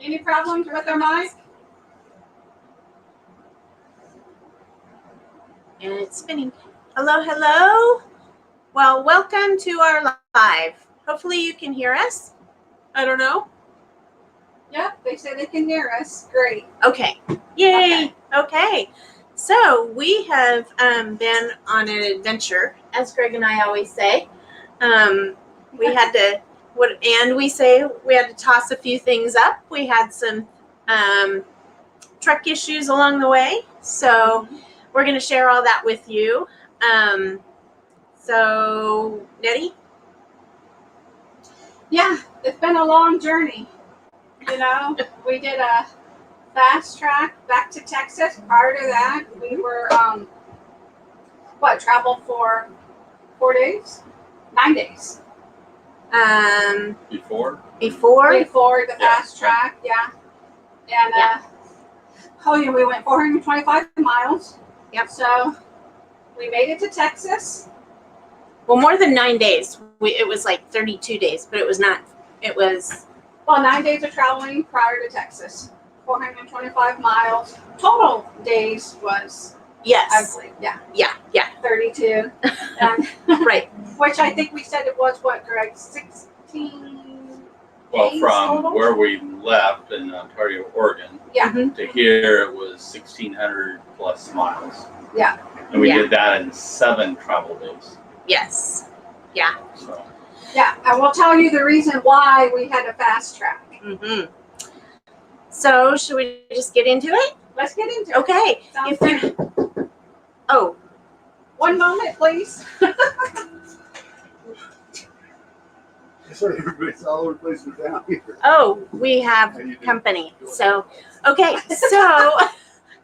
Any problems with our mic? And it's spinning. Hello, hello. Well, welcome to our live. Hopefully you can hear us. I don't know. Yep, they say they can hear us. Great. Okay. Yay. Okay. So we have been on an adventure, as Greg and I always say. We had to, we had to toss a few things up. We had some truck issues along the way. So we're going to share all that with you. So, Nettie? Yeah, it's been a long journey. You know, we did a fast track back to Texas. Prior to that, we were, traveled for 4 days? 9 days. Before the fast track, yeah. And, we went 425 miles. Yep. So, we made it to Texas. Well, more than 9 days. It was like 32 days, but it was not. It was... Well, 9 days of traveling prior to Texas. 425 miles. Total days was... Yes. I believe, yeah. Yeah. 32. And, right. Which I think we said it was, what, Greg? 16 Well, days from total? where we left in Ontario, Oregon, Yeah. to here, it was 1,600 plus miles. Yeah. And we did that in 7 travel days. Yes. Yeah. So. Yeah, and we'll tell you the reason why we had a fast track. Mm-hmm. So, should we just get into it? Let's get into it. Okay. Sounds good. Oh. One moment, please. Sorry, everybody's all over the place with down here. Oh, we have company. So, okay. So,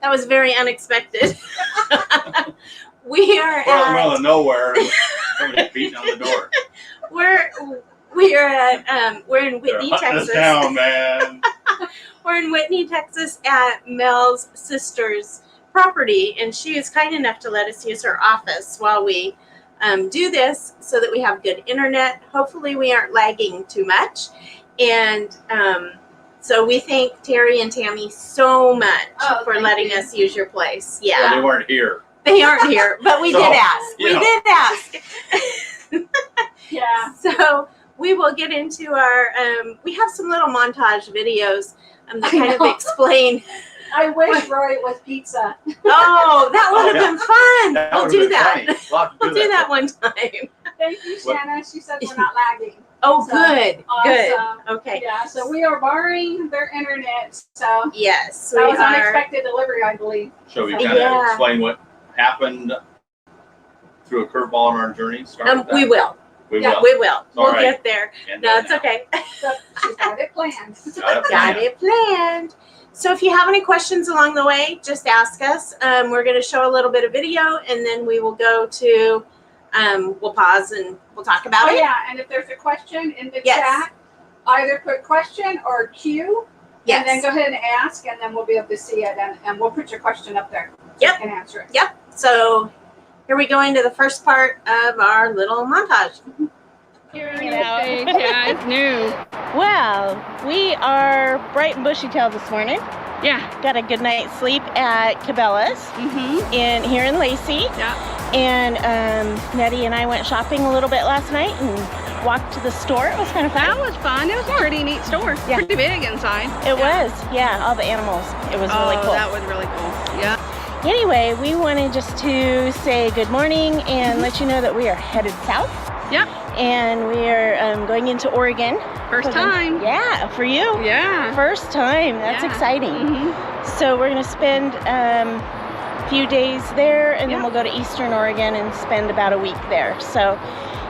that was very unexpected. We are We're in the middle at... of nowhere. Somebody beating on the door. We're in Whitney, They're hunting us Texas. down, man. We're in Whitney, Texas at Mel's sister's property, and she is kind enough to let us use her office while we do this so that we have good internet. Hopefully we aren't lagging too much. And so we thank Terry and Tammy so much for letting us use your place. Yeah. Well, they weren't here. They aren't here, but we did ask. We did ask. Yeah. So we will get into our, we have some little montage videos that kind of explain. I wish Roy was pizza. Oh, that would have been fun. We'll do that. We'll do that one time. Thank you, Shanna. She said we're not lagging. Oh, So, good. awesome. Good. Okay. Yeah, so we are borrowing their internet. So Yes, that we was are. unexpected delivery, I believe. Shall we kind of explain what happened through a curveball in our journey? We will. We Yeah, will. we will. We'll right. get there. Can't No, do it's it okay. So she's got it planned. Got it planned. So if you have any questions along the way, just ask us. We're going to show a little bit of video, and then we will go to, we'll pause and we'll talk about it. Yeah, and if there's a question in the chat, either put question or Q, and then go ahead and ask, and then we'll be able to see it, and we'll put your question up there. So you can answer it. Yep. So here we go into the first part of our little montage. Yeah, it's new. Well, we are bright and bushy-tailed this morning. Yeah. Got a good night's sleep at Cabela's here in Lacey. Yeah. And Nettie and I went shopping a little bit last night and walked to the store. It was kind of fun. That was fun. It was a pretty neat store. Yeah. Pretty big inside. It was. Yeah, all the animals. It was really cool. That was really cool. Yeah. Anyway, we wanted just to say good morning and let you know that we are headed south. Yep. And we are going into Oregon. First time. Yeah, for you. Yeah. First time. That's exciting. So we're going to spend a few days there, and then we'll go to Eastern Oregon and spend about a week there. So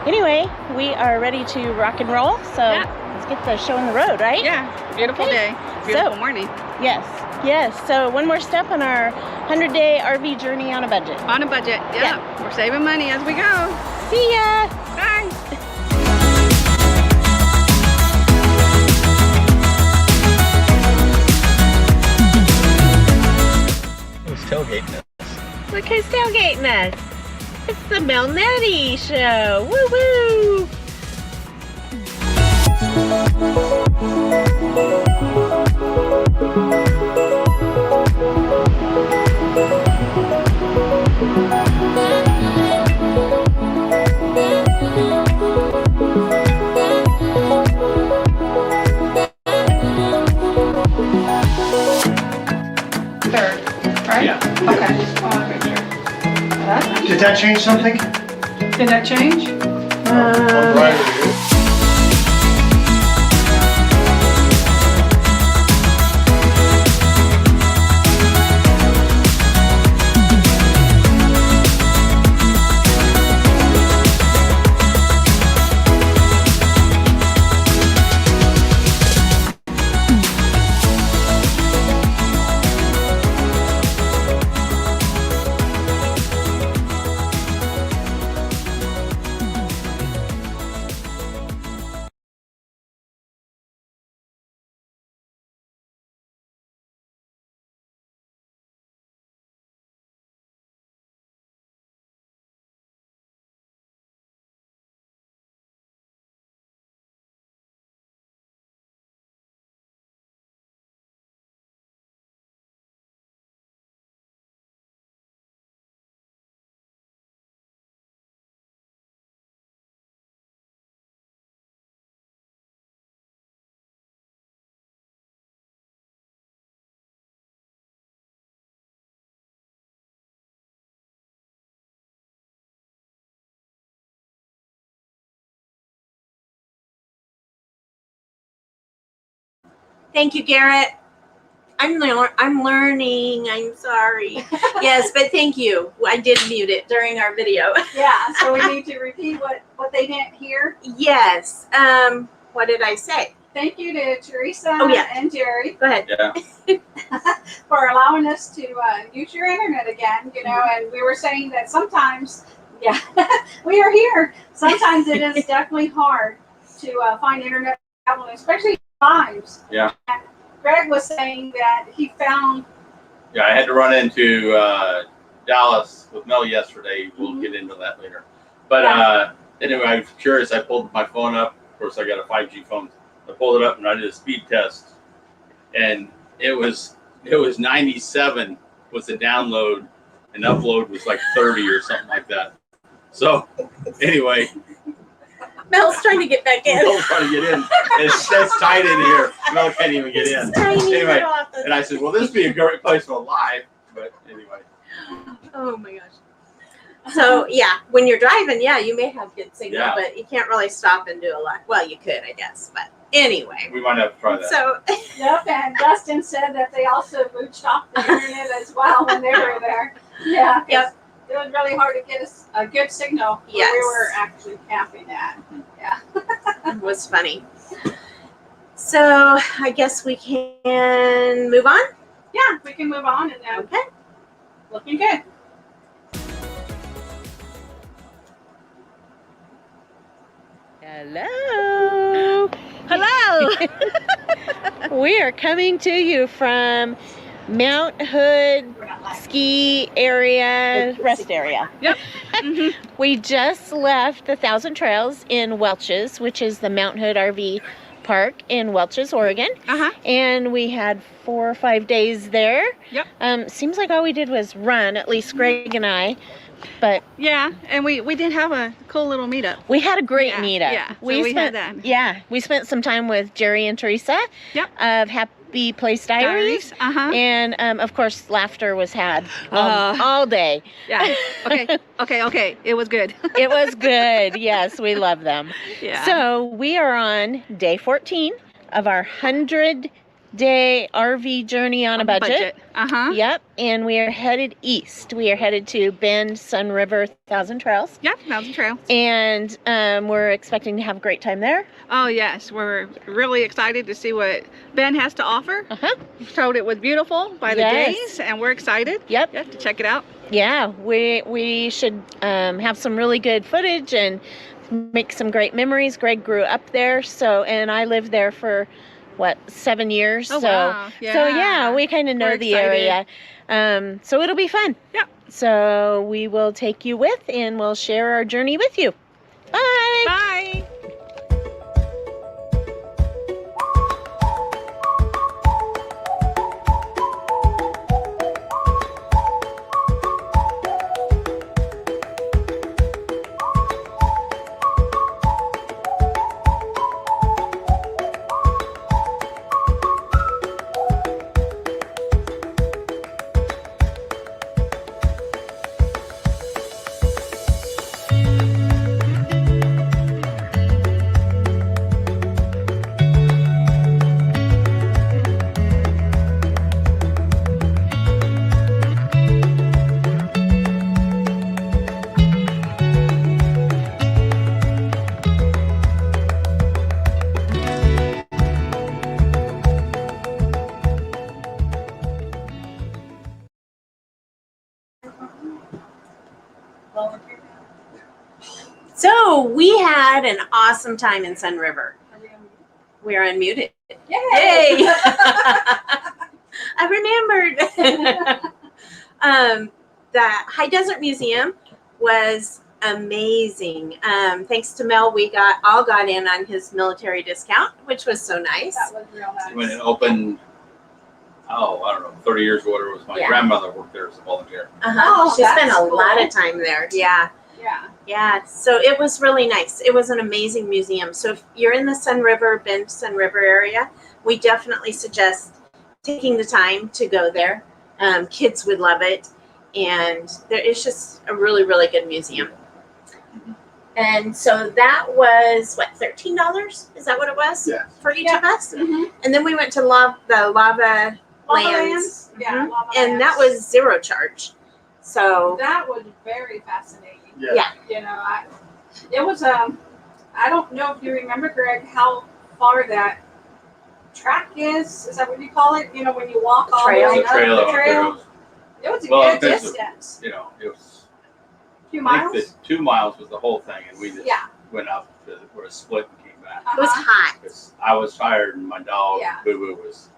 anyway, we are ready to rock and roll. So let's get the show on the road, right? Yeah. Beautiful day. Beautiful morning. Yes. Yes. So one more step on our 100-day RV journey on a budget. On a budget. Yeah. We're saving money as we go. See ya. Bye. Who's tailgating us? Look who's tailgating us. It's the Mel and Nette show. Woo woo. Did that change something? Did that change? I'm driving here. Thank you, Garrett. I'm learning. I'm sorry. Yes, but thank you. I did mute it during our video. Yeah, so we need to repeat what they didn't hear. Yes. What did I say? Thank you to Teresa yeah. and Jerry Go ahead. Yeah. for allowing us to use your internet again, you know, and we were saying that sometimes, yeah, we are here. Sometimes it is definitely hard to find internet travel, especially times. Yeah. And Greg was saying that he found. Yeah, I had to run into Dallas with Mel yesterday. We'll get into that later. But anyway, I was curious. I pulled my phone up. Of course, I got a 5G phone. I pulled it up and I did a speed test, and it was 97 was the download, and upload was like 30 or something like that. So anyway, Mel's trying to get back in. Mel's trying to get in. It's tight in here. Mel can't even get in. Anyway, and I said, well, this would be a great place for a live. But anyway. Oh my gosh. So yeah, when you're driving, yeah, you may have good signal, Yeah. but you can't really stop and do a lot. Well, you could, I guess, but anyway. We might have to try that. So Yep, and Dustin said that they also booched off the internet as well when they were there. Yeah. 'cause Yep. It was really hard to get us a good signal where Yes. we were actually camping at. Yeah. it was funny. So I guess we can move on. Yeah, we can move on and then Okay. looking good. Hello. Hello. We are coming to you from Mount Hood We're not live. ski area, rest area. Yep. We just left the Thousand Trails in Welch's, which is the Mount Hood RV park in Welch's, Oregon. Uh-huh. And we had 4 or 5 days there. Yep. Seems like all we did was run, at least Greg and I. But Yeah, and we did have a cool little meetup. we had a great Yeah, meetup. yeah, so we had that. Yeah, we spent some time with Jerry and Teresa. Yep. Of Happy Place Diaries. Uh-huh. And of course, laughter was had Uh. all day. Yeah. Okay. It was good. It was good. Yes, we love them. Yeah. So we are on day 14 of our 100-day RV journey on a budget. Uh-huh. Yep, and we are headed east. We are headed to Bend, Sun River, Thousand Trails. Yep, Mountain Trail. And we're expecting to have a great time there. Oh, yes. We're really excited to see what Ben has to offer. Uh-huh. Told it was beautiful by the Yes. days, and we're excited. Yep. Yep, to check it out. Yeah, we should have some really good footage and make some great memories. Greg grew up there, and I lived there for 7 years. Oh, so wow. so yeah, we kind of know We're the area. So it'll be fun. Yeah. So we will take you with, and we'll share our journey with you. Bye. Bye. had an awesome time in Sun River. We are unmuted. Yay! Yay! I remembered. The High Desert Museum was amazing. Thanks to Mel, we all got in on his military discount, which was so nice. That was real nice. When it opened, I don't know, 30 years ago, it was my grandmother worked there as a volunteer. Oh, she spent a that's lot of cool. time there. Yeah. Yeah. Yeah. So it was really nice. It was an amazing museum. So if you're in the Bend, Sun River area, we definitely suggest taking the time to go there. Kids would love it. And there is just a really, really good museum. And so that was what, $13? Is that what it was? Yes. For each of us? Mm-hmm. And then we went to the Lava Lands. Yeah. Mhm. Lava And that Lands. was zero charge. So That was very fascinating. yeah. You know, it was I don't know if you remember, Greg, how far that track is. Is that what you call it? You know, when you walk all the Trail. way The up trail the out there trail. was, It was a Well, good there's a- distance. you know, it was, 2 I think miles. that 2 miles was the whole thing, and we just Yeah. went up to where it split and came back. It was Uh-huh. hot. Because I was tired and my dog, Yeah. Boo Boo, was.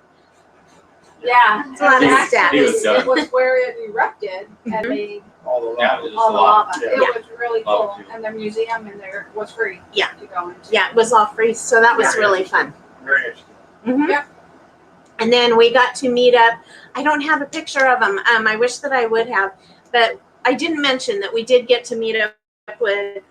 Yeah. It's a lot of And steps. actually, He was done. it was where it erupted and Mhm. made All the Yeah, lava. it was just all a the lot. lava. Yeah. It was really Lava cool. too. And the museum in there was free. Yeah. To go into. Yeah, it was all free. So that was Yeah. really fun. Very interesting. Mhm. Yep. And then we got to meet up. I don't have a picture of them. I wish that I would have, but I didn't mention that we did get to meet up with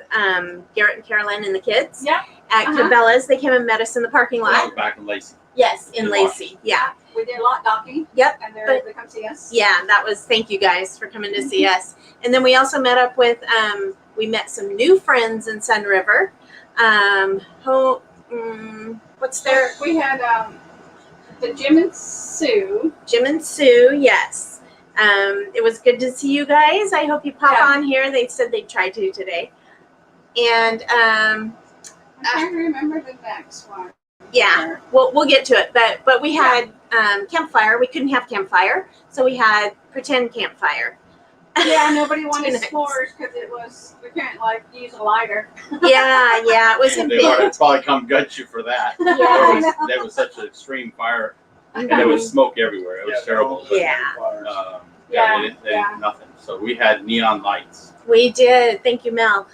Garrett and Carolyn and the kids Yeah. at Uh-huh. Cabela's. They came and met us in the parking That lot. was back in Lacey. Yes, in In Lacey. Yeah. We did a lot docking. Yep, And they're but- able to come see us. Yeah, that was, thank you guys for coming to see us. And then we also met up with, we met some new friends in Sun River. What's their, We had the Jim and Sue. Jim and Sue, yes. It was good to see you guys. I hope you pop Yeah. on here. They said they'd try to today. And I'm trying to remember the next one. yeah, we'll get to it. But we had campfire. We couldn't have campfire, so we had pretend campfire. Yeah, nobody wanted Nice. s'mores because we couldn't like use a lighter. Yeah, it was in They would big. have probably come gut you for that. Yeah. There was such an extreme fire, and there was smoke everywhere. It was terrible. But, Yeah. they didn't nothing. So we had neon lights. We did. Thank you, Mel.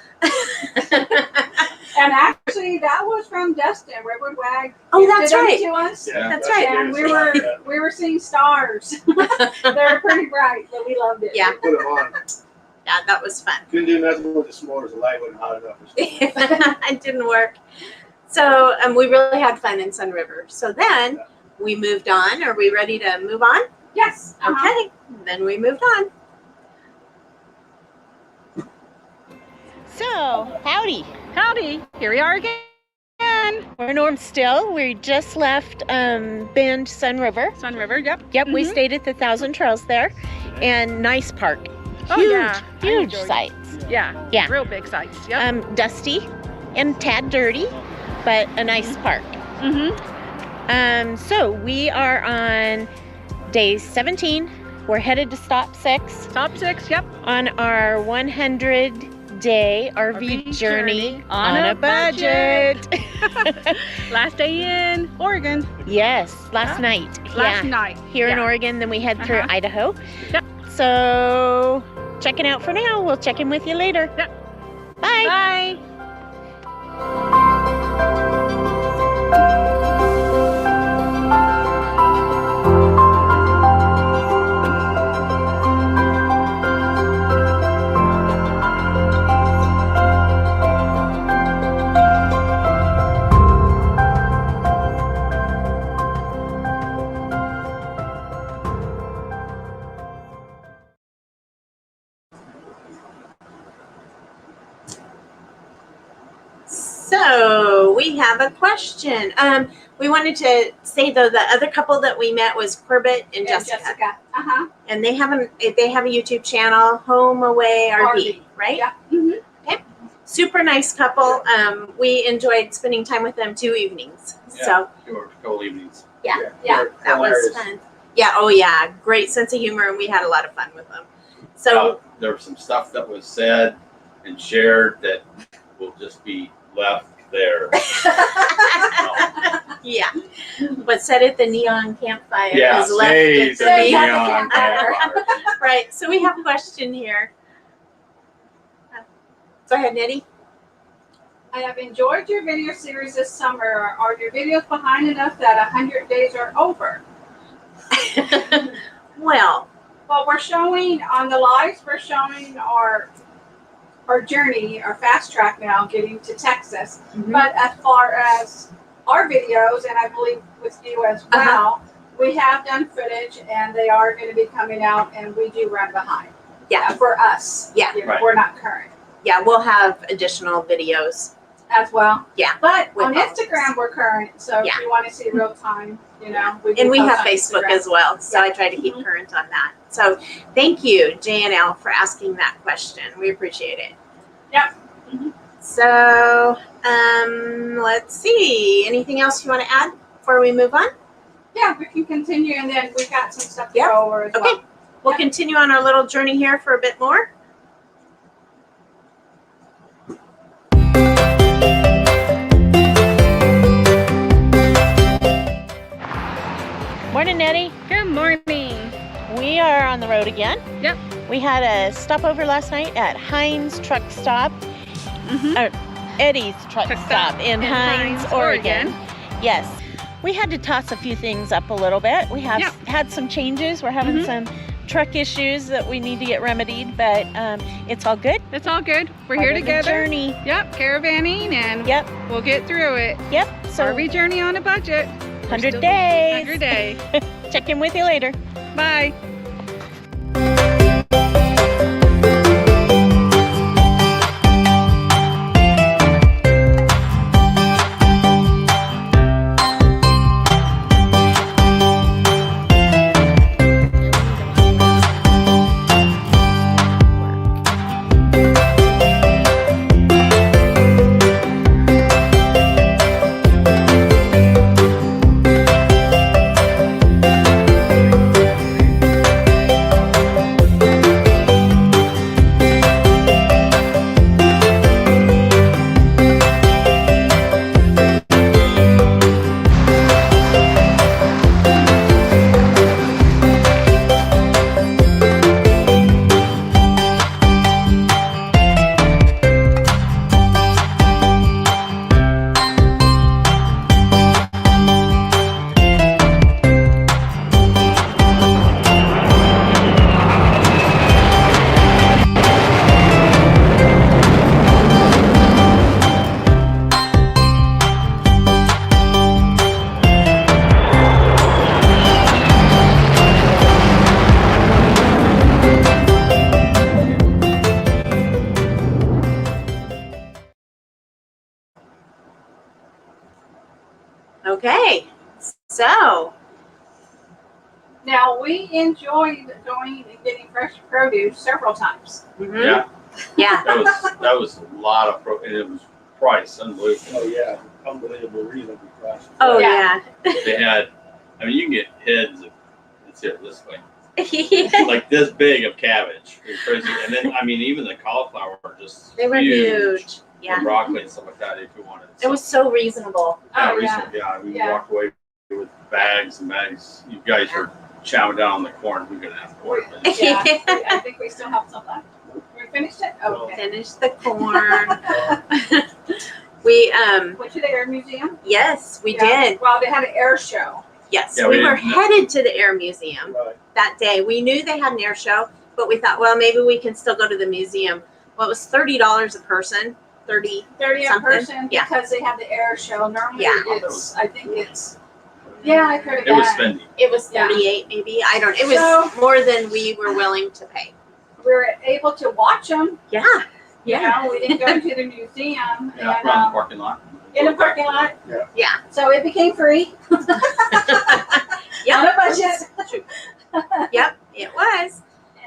And actually, that was from Dustin Redwood Wag. Oh, that's Did right. To us. Yeah. That's right. And we were seeing stars. They're pretty bright, but we loved it. Yeah. Put it on. Yeah, that was fun. Couldn't do nothing with the s'mores. The light wasn't hot enough. It didn't work. So we really had fun in Sun River. So then we moved on. Are we ready to move on? Yes. Okay. Then we moved on. So, howdy. Howdy. Here we are again. We're in Orm still. We just left Bend, Sun River. Sun River, yep. Yep, we Mhm. stayed at the Thousand Trails there. And nice park. Oh, Huge, yeah. I huge enjoyed it. sites. Yeah. Yeah. Real big sites. Yep. Dusty and tad dirty, but a nice park. Mm-hmm. So we are on day 17. We're headed to stop 6 Top 6, yep. on our 100-day RV journey on a budget. Last day in Oregon. Yes, last night. Last yeah. night. Here in Yeah. Oregon, then we head through Uh-huh. Idaho. Yep. So, checking out for now. We'll check in with you later. Yep. Bye. Bye. So we have a question. We wanted to say though the other couple that we met was Corbett and Jessica, Uh-huh. and they have a YouTube channel, Home Away RV, right? Yeah. Okay. Super nice couple. We enjoyed spending time with them 2 evenings. So Or a couple evenings. yeah, Yeah, that was fun. Yeah. Oh yeah. Great sense of humor, and we had a lot of fun with them. So There was some stuff that was said and shared that will just be left there. Yeah. What set at the neon campfire Yeah, is left stays at at the the neon neon campfire. campfire. Right. So we have a question here. Go ahead, Nettie. I have enjoyed your video series this summer. Are your videos behind enough that 100 days are over? Well, Well, we're showing on the lives, we're showing our journey, our fast track now, getting to Texas. But as far as our videos, and I believe with you as well, we have done footage, and they are going to be coming out, and we do run behind. yeah. For us. Yeah. You know, Right. we're not current Yeah, we'll have additional videos. as well. Yeah. But With on all of us. Instagram, we're current. So Yeah. if you want to see real time, you know, do And we post have on Facebook Instagram. as well, so I try to keep current on that. So thank you, JNL, for asking that question. We appreciate it. Yep. So let's see. Anything else you want to add before we move on? Yeah, we can continue, and then we've got some stuff to Yeah. go over as well. Okay. We'll continue on our little journey here for a bit more. Morning, Nettie. Good morning. We are on the road again. Yep. We had a stopover last night at Heinz Truck Stop, Eddie's Truck Stop in Heinz, Oregon. Yes. We had to toss a few things up a little bit. We have had some changes. We're having some truck issues that we need to get remedied, but it's all good. It's all good. We're Part here of the together. journey. Yep, caravanning, and Yep. we'll get through it. Yep. So RV journey on a budget. 100 days. 100 days. Check in with you later. Bye. Okay. So Now, we enjoyed going and getting fresh produce several times. Yeah, yeah. that was a lot of and it was price unbelievable. Oh, yeah. Unbelievable reasonable price. Oh Yeah. yeah. They had, I mean, you can get heads of, let's see it this way, Yeah. like this big of cabbage. It was crazy. And then, I mean, even the cauliflower were just They were huge. Yeah. And broccoli and stuff like that if you wanted. It was so reasonable. yeah, Oh, yeah. recently, yeah. We Yeah. walked away with bags and bags. You guys are chowing down on the corn. We're gonna have corn. Yeah, I think we still have some left. We finished it? Okay. Finish the corn. We Went to the Air Museum. yes, we Yeah. did. Well, they had an air show. Yes, Yeah, we we were didn't- headed to the Air Museum Right. that day. We knew they had an air show, but we thought, well, maybe we can still go to the museum. Well, it was $30 a person. 30. 30 a Something. person Yeah. because they have the air show. Normally Yeah. it's, I think it's, yeah, I heard of It was that. spendy. It was Yeah. 38 maybe. I don't. It was So- more than we were willing to pay. We were able to watch them. Yeah. You know, we didn't go to the museum Yeah, and around the parking lot. in the parking lot. Yeah. So it became free on Yep. a budget. Yep. It was.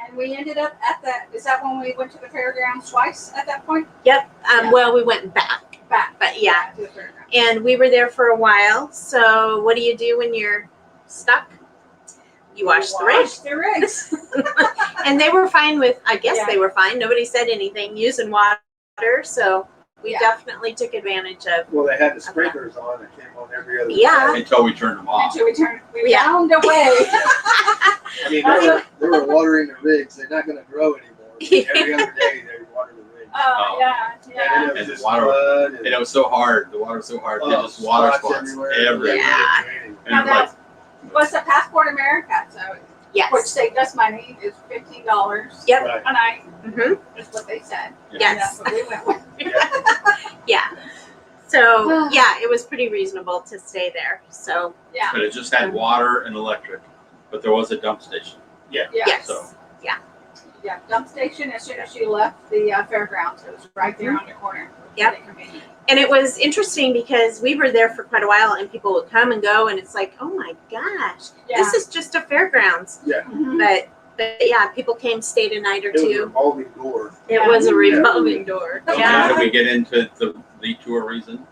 And we ended up at the, is that when we went to the fairgrounds twice at that point? Yep. Yeah. Well, we went back, Back. but yeah. To the fairgrounds. And we were there for a while. So what do you do when you're stuck? You wash the rig. Wash the rigs. And they were fine with, I guess Yeah. they were fine. Nobody said anything using water. So We Yeah. definitely took advantage of. Well, they had the sprinklers on that came on every other Yeah. day. Until we turned them off. Until we found a way. I mean, they were watering the rigs. They're not going to grow anymore. Every other day they water the rigs. Oh, yeah, yeah. And it was And the just water- mud And it was so hard. The water was so hard. They just water spots everywhere. Yeah. And Now it was like, What's the Passport America? So, which Yes. saved us money, is $15 Yep. Right. a night. hmm Is what they said. Yes. And that's what we went with. Yeah. So yeah, it was pretty reasonable to stay there. So Yeah. but it just had water and electric, but there was a dump station. Yeah. yes. So- Yeah. Dump station as soon as you left the fairgrounds. It was right there on the corner. Yep. Really convenient. And it was interesting because we were there for quite a while, and people would come and go, and it's like, oh my gosh, Yeah. this is just a fairgrounds. Mhm. But yeah, people came, stayed a night or It was a two. revolving door. It was a revolving door. So now Yeah. can we get into the tour reason?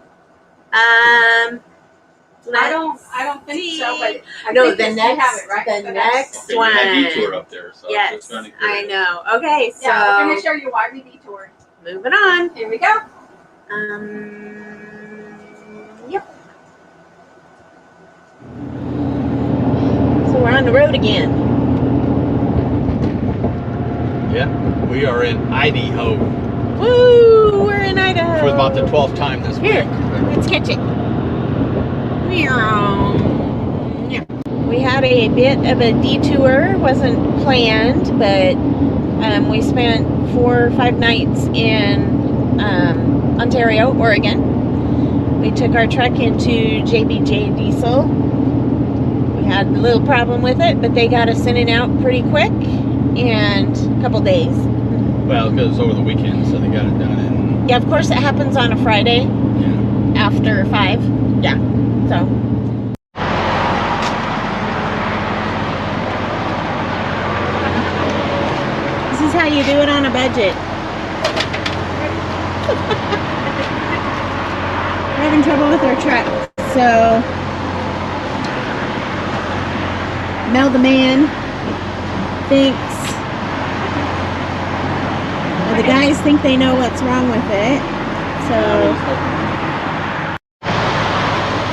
I don't think so, but I No, think the it's- next- you have it, right? the next- Okay, you had one. detour up there, so Yes, it's kind of I know. Okay, so Yeah, we're gonna show you why we detoured. moving on. Here we go. Yep. So we're on the road again. Yeah, we are in Idaho Woo! We're in Idaho. for about the 12th time this Here, week. let's catch it. We had a bit of a detour. Wasn't planned, but we spent 4 or 5 nights in Ontario, Oregon. We took our truck into JBJ Diesel. We had a little problem with it, but they got us in and out pretty quick, and a couple days. Well, because it's over the weekend, so they got it done in. Yeah, of course it happens on a Friday Yeah. after 5. Yeah, so. This is how you do it on a budget. We're having trouble with our truck, so Mel the man thinks, well, the guys think they know what's wrong with it, so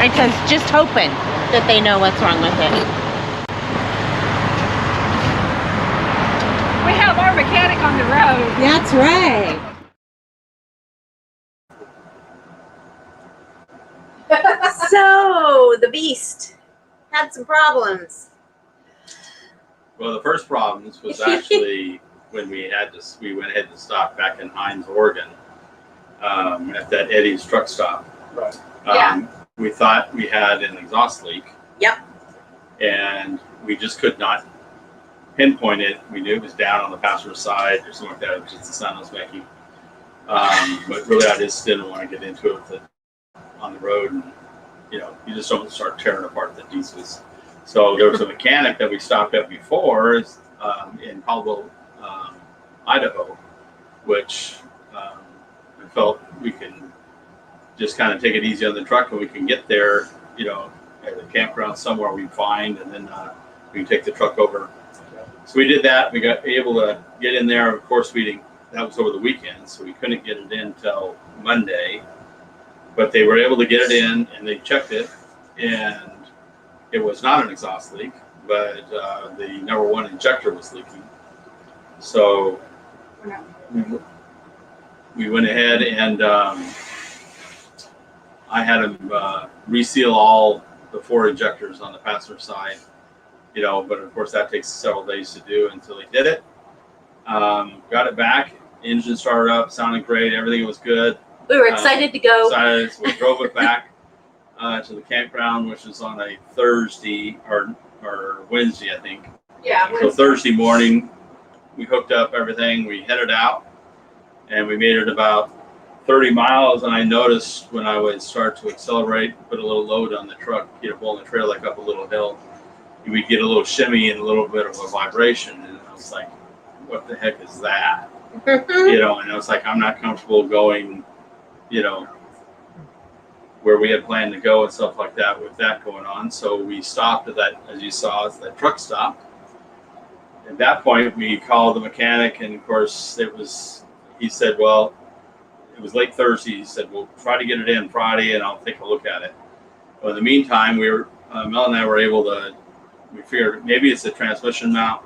it says just hoping that they know what's wrong with it. We have our mechanic on the road. That's right. So the beast had some problems. Well, the first problems was actually when we went ahead to stop back in Hines, Oregon, at that Eddie's truck stop. Right. Yeah. We thought we had an exhaust leak. Yep. And we just could not pinpoint it. We knew it was down on the passenger side or something like that. It was just the sound it was making. But really, I just didn't want to get into it on the road. And, you know, you just don't start tearing apart the diesels. So there was a mechanic that we stopped at before in Caldwell, Idaho, which we felt we can just kind of take it easy on the truck and we can get there, you know, at a campground somewhere we find, and then we can take the truck over. So we did that. We got able to get in there. Of course, that was over the weekend, so we couldn't get it in till Monday. But they were able to get it in, and they checked it, and it was not an exhaust leak, but the number 1 injector was leaking. So we went ahead and I had them reseal all the 4 injectors on the passenger side, you know, but of course that takes several days to do until he did it. Got it back, engine started up, sounded great, everything was good. We were excited to go. So we drove it back to the campground, which was on a Thursday or Wednesday, I think. Yeah. So Thursday morning, we hooked up everything. We headed out, and we made it about 30 miles. And I noticed when I would start to accelerate, put a little load on the truck, you know, pulling the trailer like up a little hill, we'd get a little shimmy and a little bit of a vibration. And I was like, what the heck is that? You know, and I was like, I'm not comfortable going, you know, where we had planned to go and stuff like that with that going on. So we stopped at that, as you saw, it's that truck stop. At that point, we called the mechanic, and of course, he said, well, it was late Thursday. He said, we'll try to get it in Friday and I'll take a look at it. But in the meantime, Mel and I were able to, we figured maybe it's a transmission mount.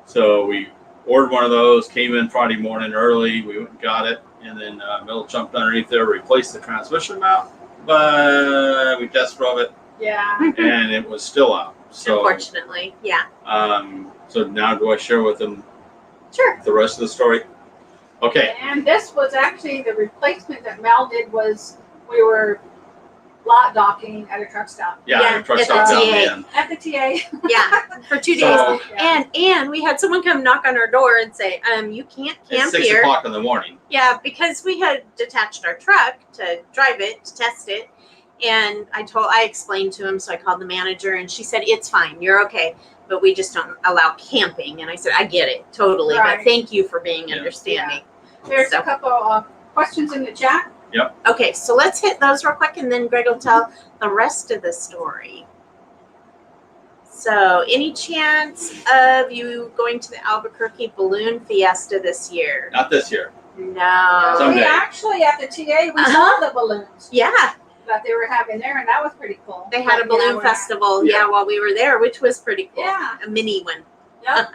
So we ordered one of those, came in Friday morning early, we went and got it, and then Mel jumped underneath there, replaced the transmission mount, but we test drove it, Yeah. and it was still out. So, Unfortunately, yeah. So now do I share with them Sure. the rest of the story? Okay. And this was actually the replacement that Mel did. Was we were lot docking at a truck stop. Yeah, The truck at stop the down TA. the end. At the TA. Yeah, for 2 days. So And we had someone come knock on our door and say, you can't it's camp 6 here. o'clock in the morning. Yeah, because we had detached our truck to drive it, to test it. And I explained to him, so I called the manager and she said, it's fine, you're okay. But we just don't allow camping. And I said, I get it, totally. Right. But thank you for being Yeah. understanding. There's So- a couple of questions in the chat. Okay, so let's hit those real quick and then Greg will tell the rest of the story. So, any chance of you going to the Albuquerque Balloon Fiesta this year? Not this year. No. Someday. We actually at the TA we Uh-huh. saw the balloons Yeah, that they were having there, and that was pretty cool. they had a But, balloon we're- festival, Yeah. while we were there, which was pretty cool. Yeah. A mini one. Yep.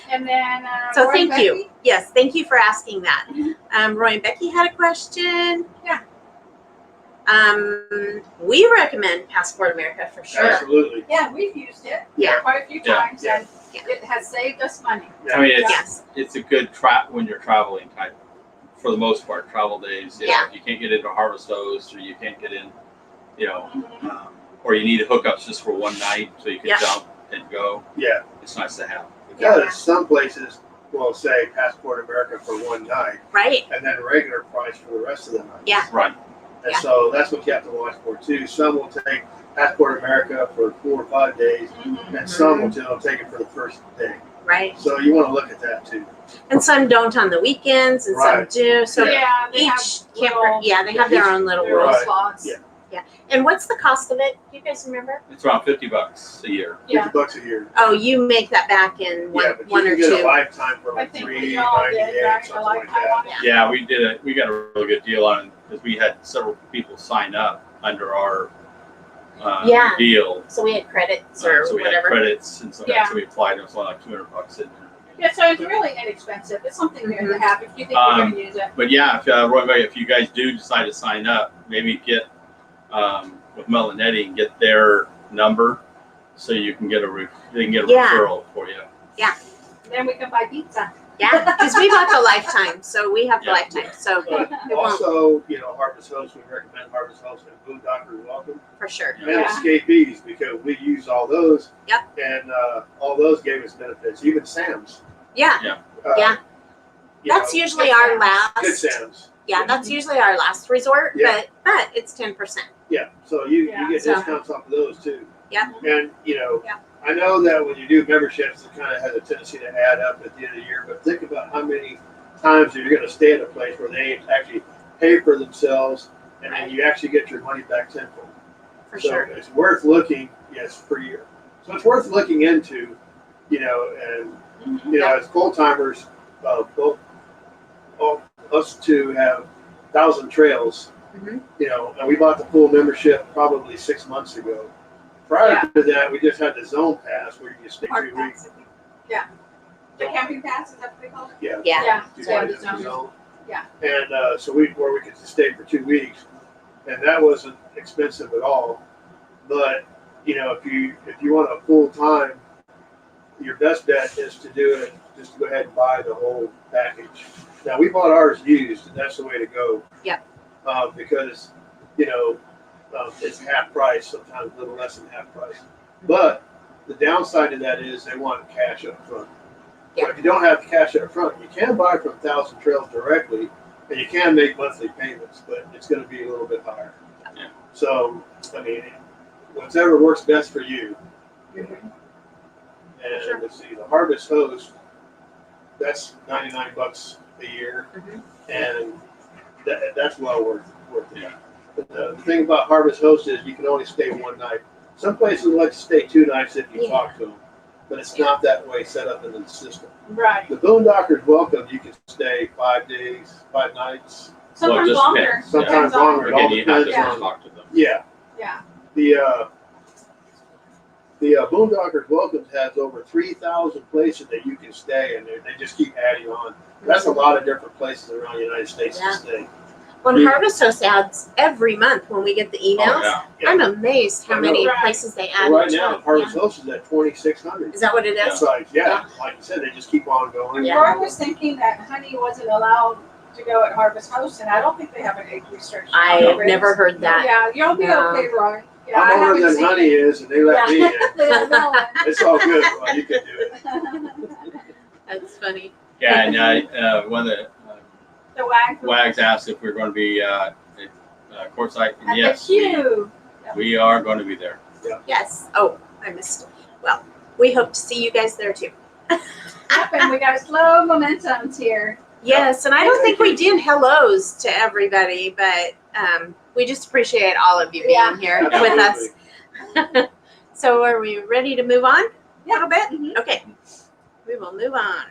And then So Roy thank Becky, you. Yes, thank you for asking that. Mhm. Roy and Becky had a question. Yeah. We recommend Passport America for sure. Absolutely. Yeah, we've used it Yeah. quite a few Yeah. times, Yeah. and it has saved us money. I mean, Yes. it's a good trap when you're traveling type, for the most part, travel days. You know, Yeah. if you can't get into Harvest Host or you can't get in, Mhm. or you need hookups just for one night so you can Yeah. jump and go. Yeah. It's nice to have. Because some places will say Passport America for one night Right. and then regular price for the rest of the night. Yeah. Right. And Yeah. so that's what you have to watch for too. Some will take Passport America for 4 or 5 days, Mhm. and some will take it for the first day. Right. So you want to look at that too. And some don't on the weekends, and some Right. do. So Yeah, they have each camper, little, they have their own little little rules. Right. slots. Yeah. And what's the cost of it? Do you guys remember? It's around $50 a year. Yeah. $50 a year. Oh, you make that back in one, Yeah, but one you or can get a two. lifetime for I like think we all did, $3.98, right? A something like lifetime that. on it. Yeah, we got a really good deal on it because we had several people sign up under our Yeah. deal. So we had credits or So we had whatever. credits and so, Yeah. so we applied. It was only like $200 in there. Yeah, so it's really inexpensive. It's something new to have if you think you're going to use it. But yeah, if Roy, if you guys do decide to sign up, maybe get with Mel and Nette and get their number so you can get they can get a Yeah. referral for you. Then we can buy pizza. Yeah, because we bought the lifetime, so we have the Yeah. lifetime. So But it won't also, Harvest Host, we recommend Harvest Host and Boondockers Welcome. for sure. And Yeah. Escapees, because we use all those. Yep. And all those gave us benefits, even Sam's. Yeah, Yeah. you that's know, usually Good our Sam's. last. Good Sam's. Yeah, that's usually our last resort, Yeah. but it's 10%. Yeah, so you get So- discounts off of those too. Yeah. And, Yeah. I know that when you do memberships, it kind of has a tendency to add up at the end of the year, but think about how many times you're going to stay at a place where they actually pay for themselves and then you actually get your money back tenfold. For So sure. it's worth looking, yes, per year. So it's worth looking into, and, as full timers, both us two have 1,000 trails, Mhm. and we bought the full membership probably 6 months ago. Prior to that, we just had the zone pass where you can stay Park 3 weeks. pass. Yeah. The camping pass, is that what they call it? Yeah. Yeah. Yeah. Two So days the in the zone. zone. Yeah. And so where we could stay for 2 weeks, and that wasn't expensive at all. But if you want a full time, your best bet is to do it. Just to go ahead and buy the whole package. Now we bought ours used, and that's the way to go. Yep. Because it's half price, sometimes a little less than half price. But the downside of that is they want cash up front. Yeah. So if you don't have cash up front, you can buy from 1,000 Trails directly, and you can make monthly payments, but it's going to be a little bit higher. Yeah. So, whatever works best for you. Mhm. And Sure. let's see, the Harvest Host, that's $99 a year, Mhm. and that's well worth it. Yeah. But the thing about Harvest Host is you can only stay one night. Some places like to stay 2 nights if you Yeah. talk to them, but it's not that way set up in the system. Right. The Boondockers Welcome, you can stay 5 days, 5 nights, Sometimes just longer. depends. Sometimes Depends on- longer. It all Again, you have to depends on. talk to them. Yeah. Yeah. The Boondockers Welcomes has over 3,000 places that you can stay, and they just keep adding on. That's a lot of different places around the United States Yeah. to stay. When Yeah. Harvest Host adds every month when we get the emails, Oh, yeah. I'm amazed how I many know. places they add. Right each now, month. Harvest Yeah. Host is at 2,600 Is that what it is? sites. Yeah, Yeah. like you said, they just keep on going. Yeah. Roy was thinking that honey wasn't allowed to go at Harvest Host, and I don't think they have an age restriction. on I've the never ribs. heard that. Yeah, you'll be No. okay, Roy. Yeah, I I'm older haven't than seen Honey it. is, and they let me in. Yeah, no. It's all good. Well, you can do it. That's funny. Yeah, and one of the The wag. wags asked if we are going to be at courtside, and At yes, the queue. we are going to be there. Yes. Oh, I missed it. Well, we hope to see you guys there too. Yep, and we got slow momentum here. Yes, and I don't think we did hellos to everybody, but we just appreciate all of you being Yeah. here with us. So are we ready to move on a little bit? Mhm. Okay. We will move on.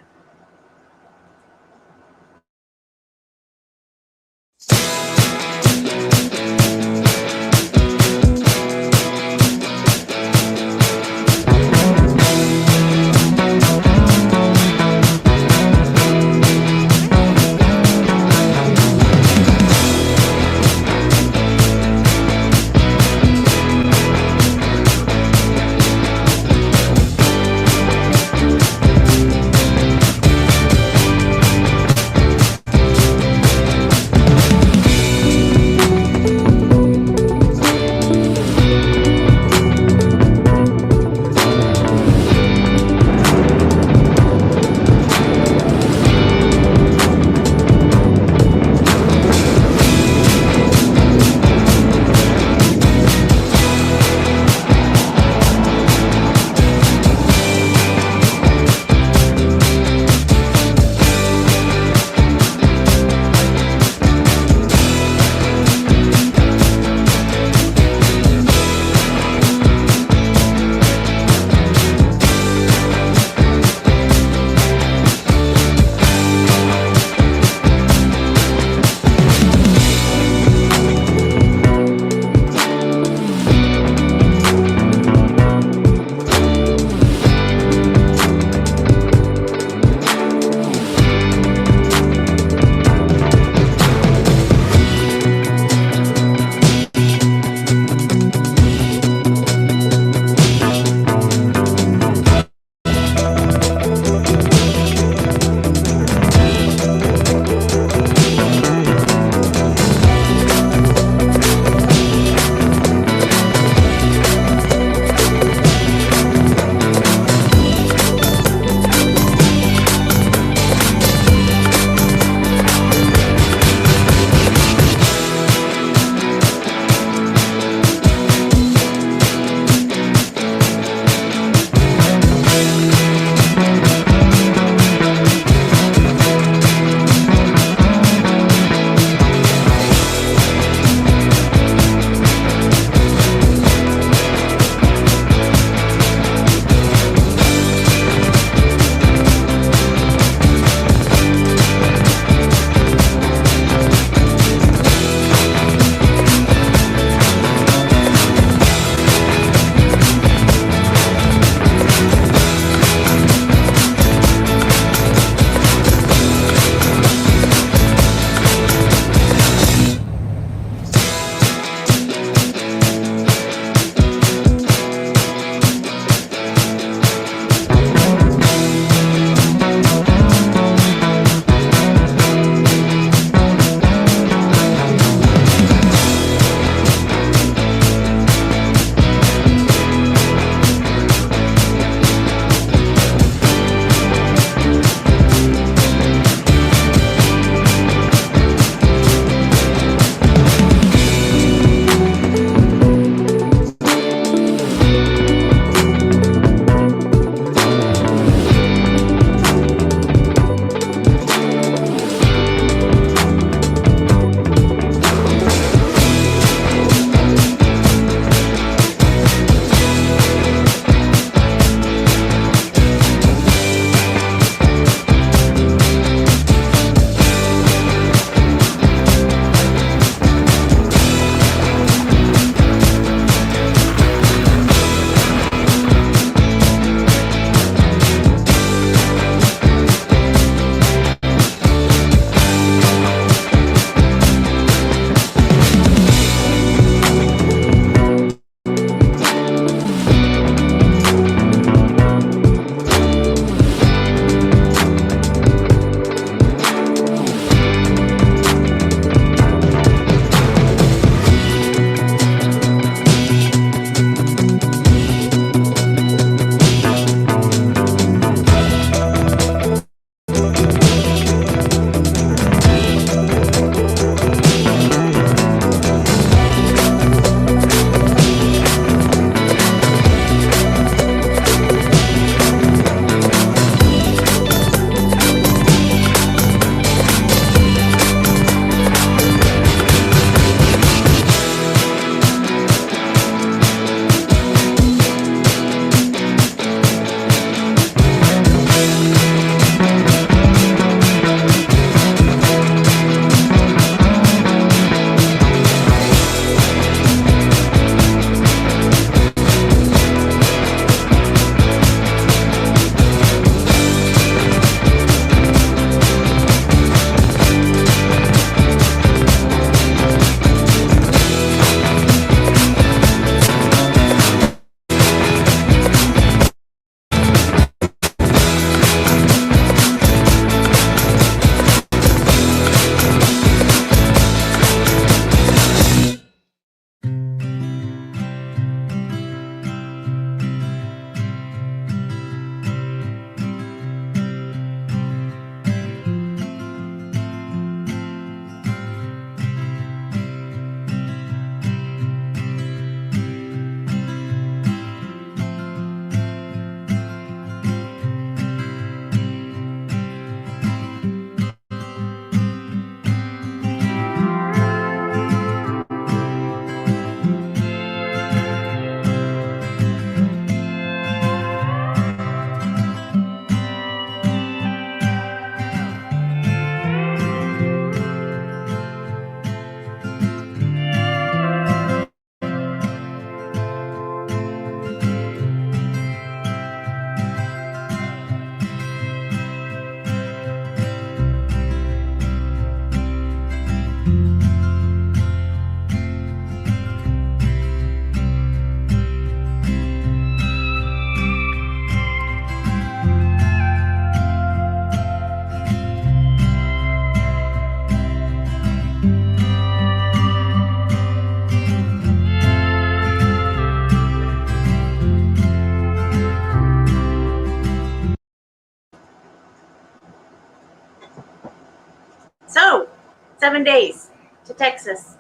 7 days to Texas.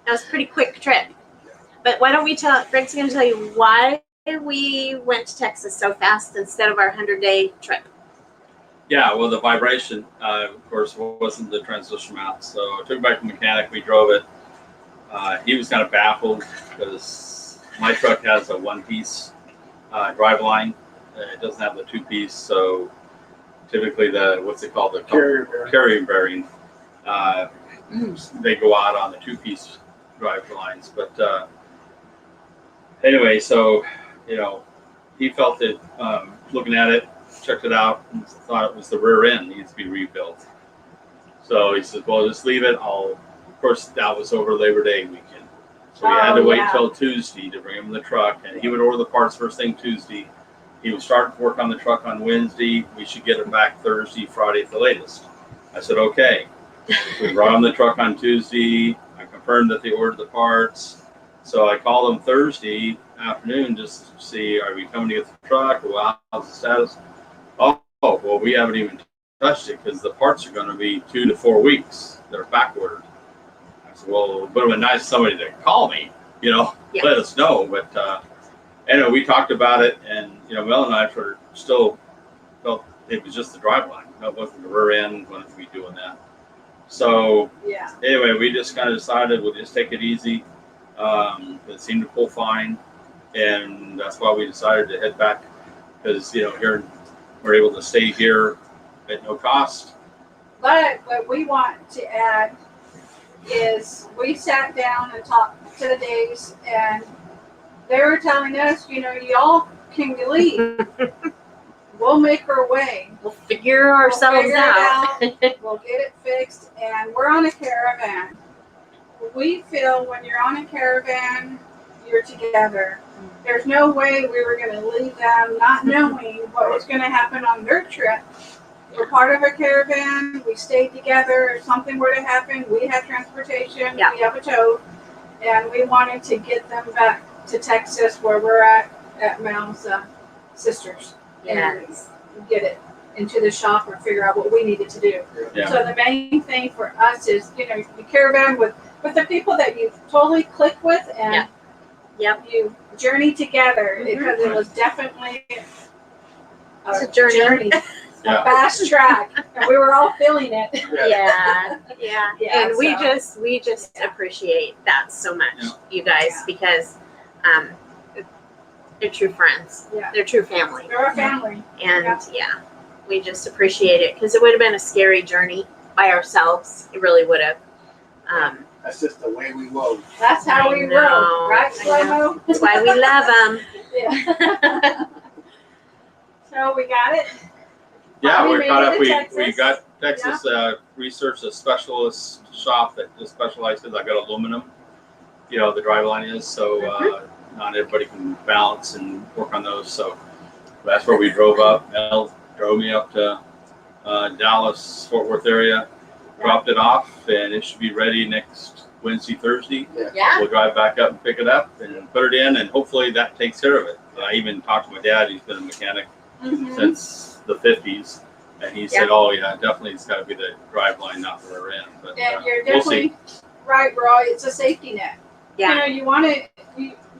That was a pretty quick trip. But why don't we Greg's going to tell you why we went to Texas so fast instead of our 100-day trip. Yeah, well, the vibration, of course, wasn't the transmission mount. So I took it back to the mechanic. We drove it. He was kind of baffled because my truck has a one-piece drive line. It doesn't have the two-piece. So typically what's it called? The carrier bearing. They go out on the two-piece drive lines. But anyway, so, he felt it, looking at it, checked it out, and thought it was the rear end needs to be rebuilt. So he said, well, just leave it. Of course, that was over Labor Day weekend. So we had to wait till Tuesday to bring him the truck, and he would order the parts first thing Tuesday. He would start work on the truck on Wednesday. We should get it back Thursday, Friday at the latest. I said, okay. We brought him the truck on Tuesday. I confirmed that they ordered the parts. So I called him Thursday afternoon just to see, are we coming to get the truck? Well, how's the status? Oh, well, we haven't even touched it because the parts are going to be 2 to 4 weeks. They're back ordered. I said, well, it would have been nice somebody to call me, let us know. But anyway, we talked about it, and Mel and I still felt it was just the drive line. It wasn't the rear end. We wouldn't be doing that. So anyway, we just kind of decided we'll just take it easy. It seemed to pull fine, and that's why we decided to head back because here we're able to stay here at no cost. But what we want to add is we sat down and talked to the Days, and they were telling us, y'all can leave. We'll make our way. We'll figure ourselves out. We'll get it fixed, and we're on a caravan. We feel when you're on a caravan, you're together. There's no way we were going to leave them not knowing what was going to happen on their trip. We're part of a caravan. We stayed together. If something were to happen, we have transportation. Yeah. We have a tow. And we wanted to get them back to Texas where we're at Mel's sisters. Yes. And get it into the shop or figure out what we needed to do. Yeah. So the main thing for us is, the caravan with the people that you totally click with and you journey together because it was definitely a journey. A fast track, and we were all feeling it. Yeah. And we just appreciate that so much, you guys, because they're true friends. Yeah. They're true family. They're a family. And we just appreciate it because it would have been a scary journey by ourselves. It really would have. That's just the way we roll. That's how we roll, right, Slow-Mo? That's why we love them. Yeah. So we got it. Yeah, We we're made caught it up. to We Texas. got Texas researched a specialist shop that just specializes. I got aluminum, the drive line is, so not everybody can balance and work on those. So that's where we drove up. Mel drove me up to Dallas, Fort Worth area, dropped it off, and it should be ready next Wednesday, Thursday. Yeah. We'll drive back up and pick it up and put it in, and hopefully that takes care of it. I even talked to my dad. He's been a mechanic since the 50s, and he said, "Oh yeah, definitely, it's got to be the drive line, not the rear end." But And you're we'll see. definitely right, Roy. It's a safety net. Yeah. You want to.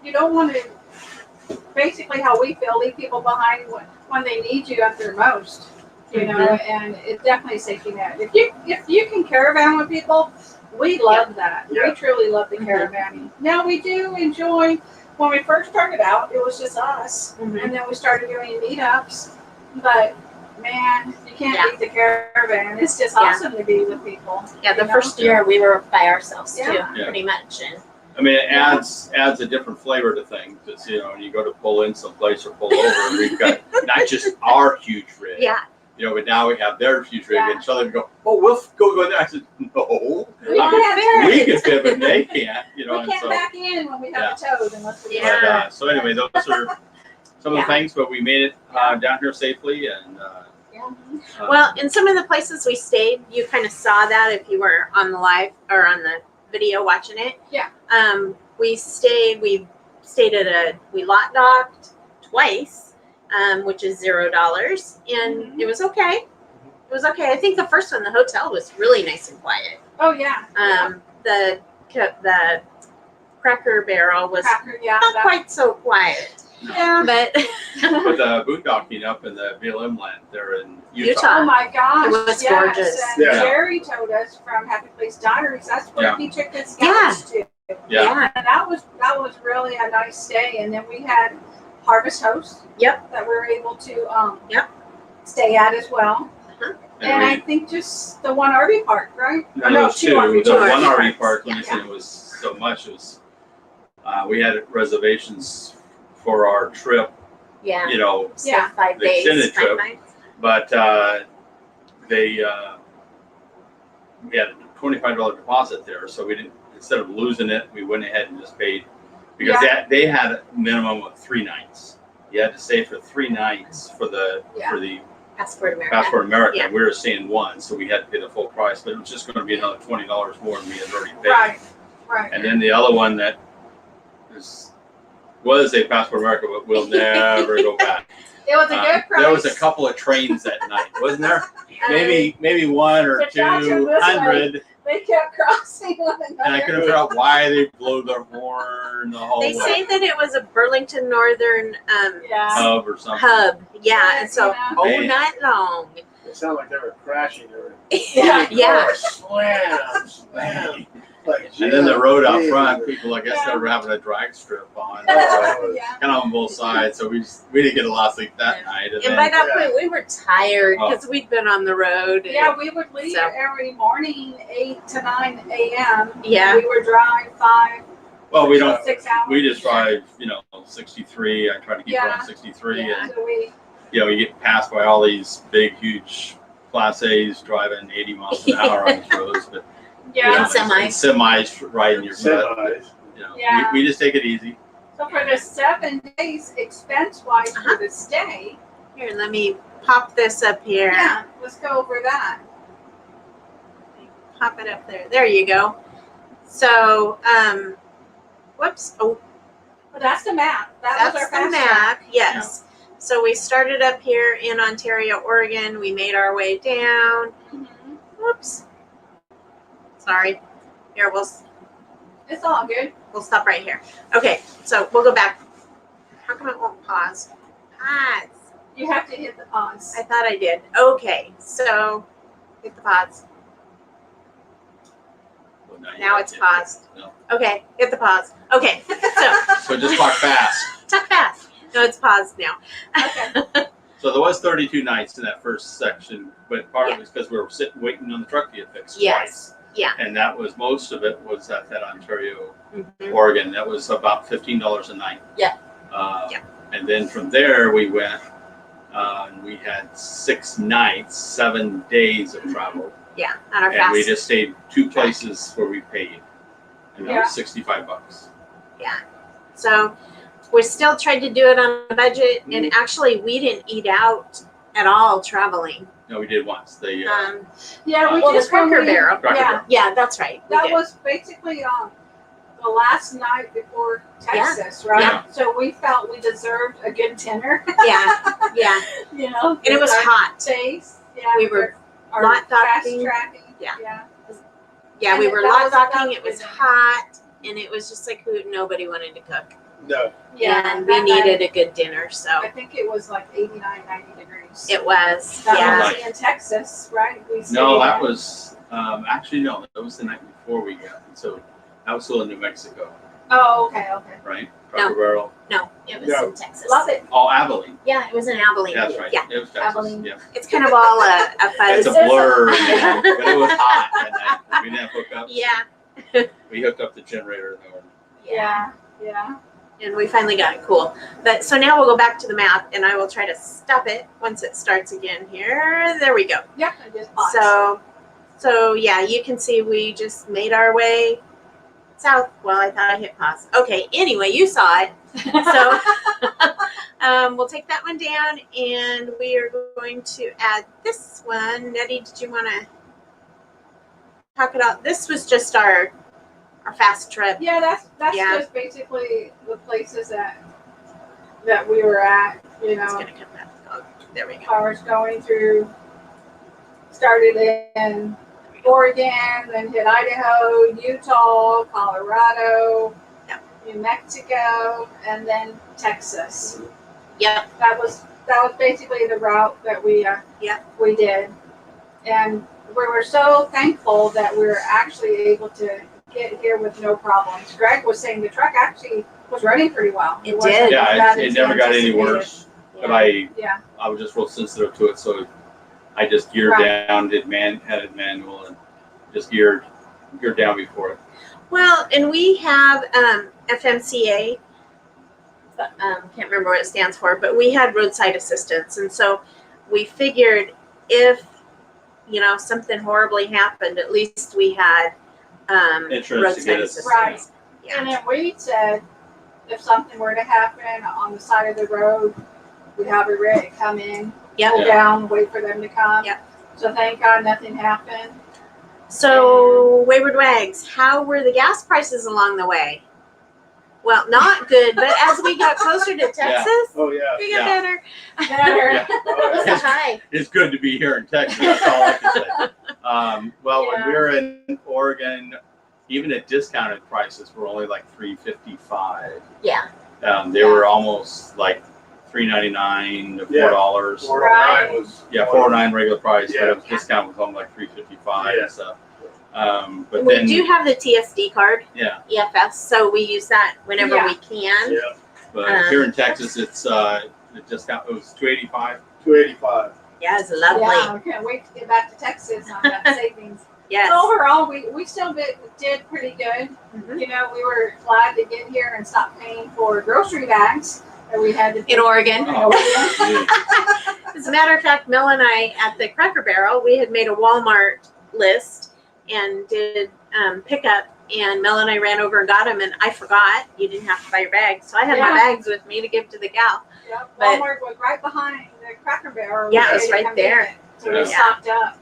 You don't want to. Basically, how we feel, leave people behind when they need you at their most. And it's definitely a safety net. If you can caravan with people, we love that. Yeah. We truly love the caravanning. Now we do enjoy. When we first started out, it was just us, and then we started doing meetups. But man, you can't beat the caravan. It's just awesome to be with people. Yeah, the first year we were by ourselves too, Yeah. pretty much. And I mean, it adds a different flavor to things. It's, when you go to pull in someplace or pull over, we've got not just our huge rig. yeah, But now we have their huge rig, and so they go, "Oh, we'll go there." I said, "No, We can't we can fit, but they can't." We And can't so. back in when we have a tow unless we But, so anyway, those are some of the things, but we made it down here safely, and well, in some of the places we stayed, you kind of saw that if you were on the live or on the video watching it. Yeah. We stayed we lot docked twice, which is $0, and it was okay. was okay. I think the first one, the hotel, was really nice and quiet. Oh yeah. The Cracker Barrel was not that- quite so quiet. Yeah. But But the boondocking up in the BLM land there in Utah. Oh my gosh. It was yes. gorgeous. And Yeah. Jerry told us from Happy Place Diaries, that's where Yeah. he took his scouts to. Yeah. And that was really a nice day. And then we had Harvest Host. Yep. That we were able to Yep. stay at as well. And I we, think just the one RV park, right? no, Or there was two. RV The parks. one RV park, when Yeah. you said it was so much, it was, we had reservations for our trip, yeah, you know, so Yeah. 5 The days, extended 5 trip. nights. but we had a $25 deposit there, so we didn't, instead of losing it, we went ahead and just paid, because they had a minimum of 3 nights. You had to stay for 3 nights for the Passport America. Passport America. Yeah. We were staying 1, so we had to pay the full price, but it was just going to be another $20 more than we had already paid. Right. And then the other one that was a Passport America, but we'll never go back. It was a good price. There was a couple of trains that night, wasn't there? Maybe 1 or But gotcha, this way. 200, They kept crossing one another. and I couldn't figure out why they blew their horn the whole They way. say that it was a Burlington Northern Yeah. Hub or something. hub. Yeah, and so Yeah. all Man. night long. It sounded like they were crashing. They were Yeah. slam, slam. Like, And then the road out gee. front, people, I guess Yeah. they were having a drag strip on. Yeah. Kind of on both sides, so we didn't get a lot of sleep that night. And by then, that point, we were tired Oh. because we'd been on the road. And, Yeah, we would leave So- every morning 8 to 9 a.m. Yeah. We would drive 5, well, we don't. 6 hours. We just drive, 63. I try to keep it Yeah. on 63, Yeah. and So we, you get passed by all these big, huge Class A's driving 80 miles an hour on these roads, but yeah. And semis. and semis riding your butt. Semis. Yeah. We just take it easy. So for the 7 days, expense-wise for the stay, Here, let me pop this up here. yeah, let's go over that. Pop it up there. There you go. So, whoops. Oh, Well, that's the map. That that's was our the fast track. map. Yes. So we started up here in Ontario, Oregon. We made our way down. Mhm. Whoops. Sorry. Here, It's all good. we'll stop right here. Okay, so we'll go back. How come it won't pause? Pause. You have to hit the pause. I thought I did. Okay, so hit the pause. Well, you Now have it's to- paused. No. Okay, hit the pause. Okay, So just talk fast. talk fast. No, it's paused now. Okay. So there was 32 nights in that first section, but part of it was because we were sitting waiting on the truck to get fixed twice. Yes. Yeah. And that was, most of it was at that Ontario, Mhm. Oregon. That was about $15 a night. Yeah. Yeah. And then from there we went, and we had 6 nights, 7 days of travel. Yeah, on our And fast. we just stayed 2 places where we paid. And that Yeah. was $65. So we still tried to do it on a budget, and Mm-hmm. actually we didn't eat out at all traveling. No, we did once. The Yeah, we Well, the just Cracker when we- Barrel. Cracker Yeah, Barrel. Yeah, that's right. we that did. was basically the last night before Texas, right? Yeah. So we felt we deserved a good dinner. Yeah, yeah. You know, And it was with our hot. taste. Yeah, We with were our lot fast docking. tracking. Yeah. Yeah. Yeah, And we it- were that lot was docking. about It was the- hot, and it was just like nobody wanted to cook. No. Yeah. And we that needed night, a good dinner, so I think it was like 89, 90 degrees. it was. That Yeah. was in Texas, right? We No, stayed that at- was, actually, no, that was the night before we got, so that was still in New Mexico, Oh, okay. right? Cracker Barrel. No, it was No. in Texas. Love it. Oh, Abilene. Yeah, it was in Abilene. That's right. Yeah, It was Texas. Abilene. Yeah. it's kind of all a It's fuzz. a blur, but it was hot that night. We didn't hook up. Yeah. We hooked up the generator though. Yeah. Yeah. And we finally got it cool. But so now we'll go back to the map, and I will try to stop it once it starts again here. There we go. Yep. I just paused. So yeah, you can see we just made our way south. Well, I thought I hit pause. Okay, anyway, you saw it. So we'll take that one down, and we are going to add this one. Nettie, did you want to talk it out? This was just our fast trip. Yeah, that's Yeah. just basically the places that we were at. You It's know, gonna come back. Oh, there we as go. far as going through started in Oregon, then hit Idaho, Utah, Colorado, New Mexico, and then Texas. Yep. That was basically the route that we did, and we were so thankful that we were actually able to get here with no problems. Greg was saying the truck actually was running pretty well. It wasn't did. as bad Yeah, as it we never got any anticipated. worse. But I Yeah. was just real sensitive to it, so I just geared Right. down, had it manual, and just geared down before it. Well, and we have FMCA. Can't remember what it stands for, but we had roadside assistance, and so we figured if something horribly happened, at least we had Insurance to roadside get us. assistance. Right. Yeah. And then we said if something were to happen on the side of the road, we'd have a rig come in, Yep. pull down, wait for them to come. Yep. So thank God nothing happened. So, Wayward Wags, how were the gas prices along the way? Well, not good, but as we got closer to Texas, Oh yeah. we got Yeah. better. Better. Yeah. Oh, That's a high. It's good to be here in Texas. That's all I can say. Well, when Yeah. we were in Oregon, even at discounted prices, were only like $3.55. Yeah. They were almost like $3.99 to Yeah. $4. 409 was. Yeah, $4.09 regular price, Yeah. but it was discount was only like $3.55 Yeah. and stuff. But We then, do have the TSD card, yeah, EFS, so we use that whenever Yeah. we can. Yeah. but here in Texas, it's the discount. It was $2.85. 285. Yeah, it's lovely. Yeah, we can't wait to get back to Texas on that savings. Yes. So overall, we still did pretty good. Mhm. You know, we were glad to get here and stop paying for grocery bags that we had to pay In Oregon. for. Oh, As a matter of fact, Mel and I at the Cracker Barrel, we had made a Walmart list and did pickup, and Mel and I ran over and got them, and I forgot you didn't have to buy your bags, so I had my Yeah. bags with me to give to the gal. Yep, But- Walmart was right behind the Cracker Barrel. Yeah, We it was had to right come get there. it. So Yeah. we stocked up.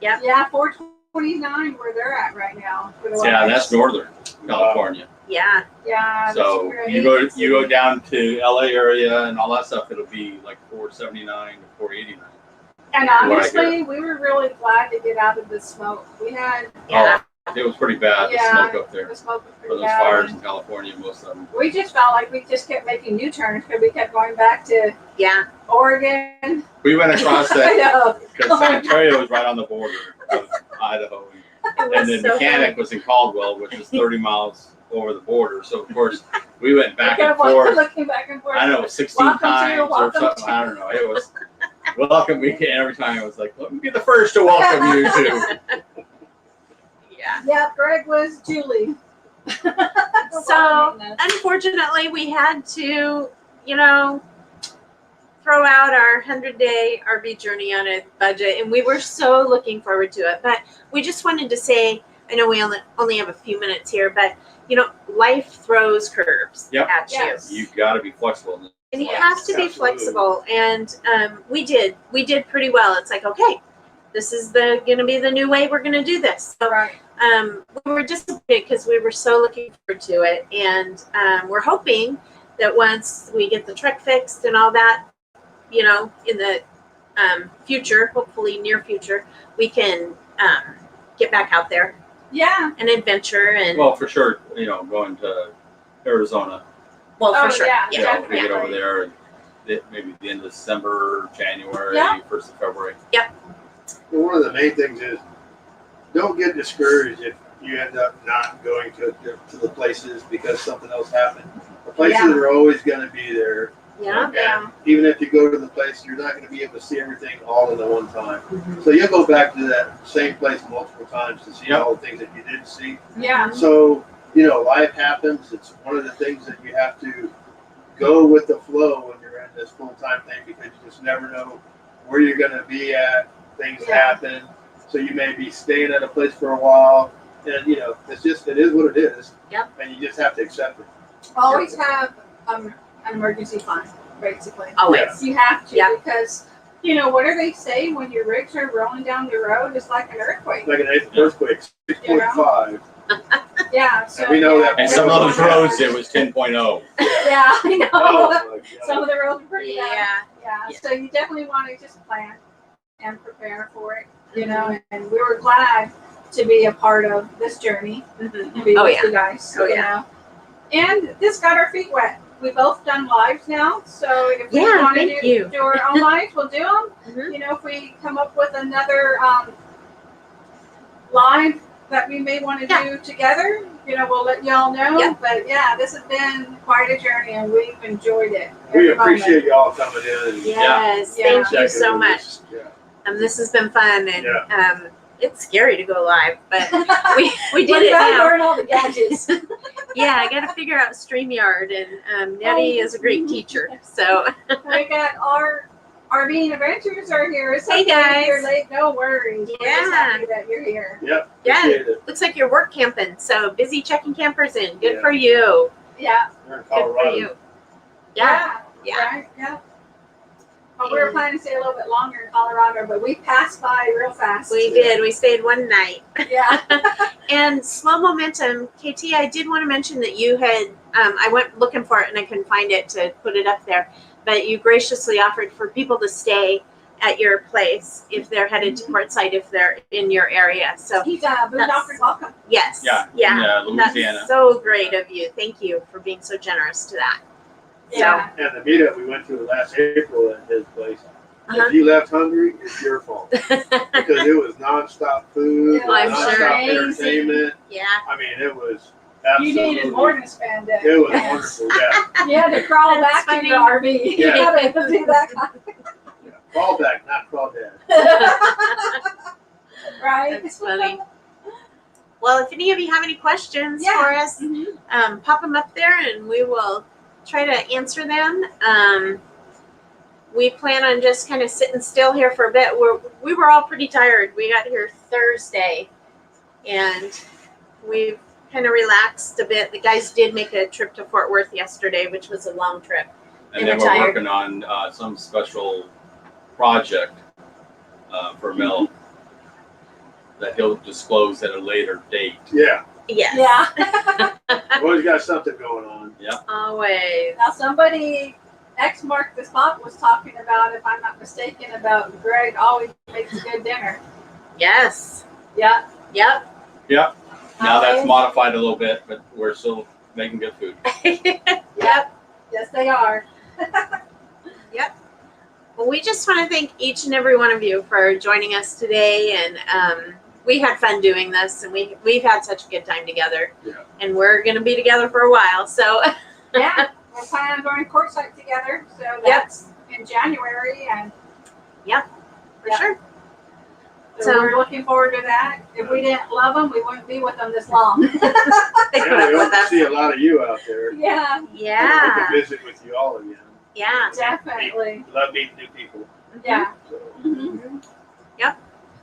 Yep. Yeah, 429 where they're at right now. For the yeah, weather. that's Northern California. Yeah. Yeah. So that's you great. go down to LA area and all that stuff. It'll be like $4.79 to $4.89. And Right honestly, we were really glad to get out of the smoke. We had Yeah. Oh, it was pretty bad. Yeah. The smoke up there the smoke was for pretty those bad. fires in California. Most of them. We just felt like we just kept making U-turns because we kept going back to Yeah. Oregon. We went across I that know. because San Antonio was right on the border of Idaho, It and was the so mechanic fun. was in Caldwell, which is 30 miles over the border. So of course we went back We and kept walking, forth. looking back and forth. I know, 16 Welcome to, times or welcome something. to. I don't know. It was welcome weekend. Every time I was like, let me be the first to welcome you to. Yeah. Yeah, Greg was Julie. So, unfortunately, we had to, throw out our 100-day RV journey on a budget, and we were so looking forward to it. But we just wanted to say, I know we only have a few minutes here, but life throws curves Yep. at you. Yes. You got to be flexible. And you Yes, have to be absolutely. flexible, and we did pretty well. It's like, okay, this is going to be the new way we're going to do this. So, Right. we were disappointed because we were so looking forward to it, and we're hoping that once we get the truck fixed and all that, in the future, hopefully near future, we can get back out there Yeah. and adventure and Well, for sure, going to Arizona. for Oh, sure. yeah, We definitely. get over there and maybe the end of December, January, Yeah. 1st of February. Well, one of the main things is don't get discouraged if you end up not going to the places because something else happened. The places Yeah. are always going to be there. Yeah. Yeah. Even if you go to the place, you're not going to be able to see everything all in the one time. Mhm. So you'll go back to that same place multiple times to see Yep. all the things that you didn't see. Yeah. So, life happens. It's one of the things that you have to go with the flow when you're in this full-time thing because you just never know where you're going to be at. Things Yeah. happen. So you may be staying at a place for a while. And, it is what it is. Yep. And you just have to accept it. Always have an emergency fund, basically. Always. You have to Yeah. because, what do they say when your rigs are rolling down the road? It's like an earthquake. Like an earthquake, 6.5. Yeah. So, And we know yeah. that. And some of those roads, it was 10.0. Yeah, I know. Oh, my God. Some of the roads are pretty bad. Yeah. Yeah. So you definitely want to just plan. and prepare for it, you know, and we were glad to be a part of this journey and be Oh, with yeah. you guys. Oh, you yeah. know. And this got our feet wet. We both done lives now, so if we Yeah, want thank to you. do our own lives, we'll do them. Mhm. You know, if we come up with another live that we may want to do together, you know, we'll let y'all know. Yeah. But yeah, this has been quite a journey, and we've enjoyed it. We every moment. appreciate y'all coming in. And Yes, Yeah. thank you checking so with much. us. Yeah. This has been fun, and Yeah. it's scary to go live, but we did Well, it you gotta now. learn all the gadgets. Yeah, I got to figure out StreamYard, and Nettie is a great teacher. So We got our RV Adventures are here. It's Hey, okay if you're guys. late. No worries. We're just Yeah. happy that you're here. Yep. Yeah. Appreciate it. looks like you're work camping. So busy checking campers in. Good Yeah. for you. Yeah. We're in Good for Colorado. you. Yeah. Yeah. Right. Yeah. Well, we were planning to stay a little bit longer in Colorado, but we passed by real fast. We did. We stayed one night. Yeah. And slow momentum, KT, I did want to mention that you had, I went looking for it and I couldn't find it to put it up there, but you graciously offered for people to stay at your place if they're headed to Portside, if they're in your area. So He's Boondocker's welcome. yes. Yeah. Yeah. Louisiana. That's so great of you. Thank you for being so generous to that. Yeah. And the meetup we went to last April at his place. Uh-huh. If you left hungry, it's your fault. Because it was nonstop food, It was sure. nonstop amazing. entertainment. Yeah. I mean, it was You absolutely. needed more than a span day. It was wonderful. Yeah. You had to crawl That's back funny. to your RV. Yeah. You had to do that kind Yeah. Crawl back, not crawl down. right? That's funny. Well, if any of you have any questions Yeah. for us, Mhm. pop them up there and we will try to answer them. We plan on just kind of sitting still here for a bit. We were all pretty tired. We got here Thursday and we've kind of relaxed a bit. The guys did make a trip to Fort Worth yesterday, which was a long trip. And They then were we're tired. working on some special project for Mel that he'll disclose at a later date. Yeah. Yes. Yeah. We've always got something going on. Always. Now somebody X marked the spot was talking about, if I'm not mistaken, about Greg always makes good dinner. Yes. Yeah. Yep. Yep. Now that's Always. modified a little bit, but we're still making good food. Yep. Yes, they are. Well, we just want to thank each and every one of you for joining us today, and we had fun doing this, and we've had such a good time together. Yeah. And we're gonna be together for a while, so Yeah. We're planning on going courtside together, so that's in January, and for sure. so So- we're looking forward to that. If we didn't love them, we wouldn't be with them this long. They put Yeah, up we with hope to us. see a lot of you out there. Yeah, We Yeah, can visit with you all again. yeah. definitely. Love meeting new people. Yeah. So, Mm-hmm.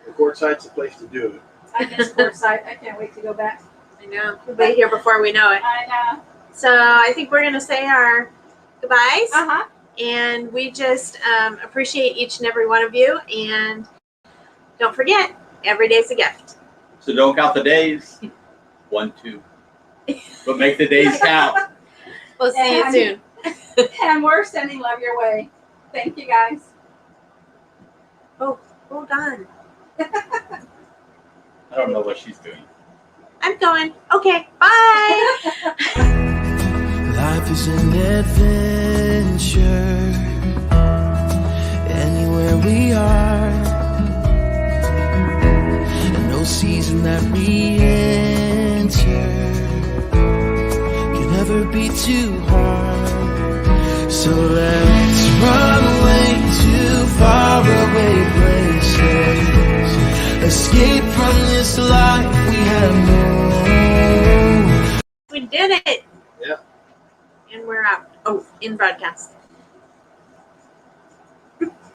the courtside's the place to do it. I miss courtside. I can't wait to go back. I know. We'll be here before we know it. I know. So I think we're gonna say our goodbyes, Uh-huh. and we just appreciate each and every one of you, and don't forget, every day's a gift. So don't count the days. 1, 2. But make the days count. We'll see you And- soon. And we're sending love your way. Thank you, guys. Hold on. I don't know what she's doing. I'm going. Okay, bye. Life is an adventure. Anywhere we are, and no season that we enter can ever be too hard. So let's run away to faraway places, escape from this life we have known. We did it. Yeah. And we're out. Oh, in broadcast.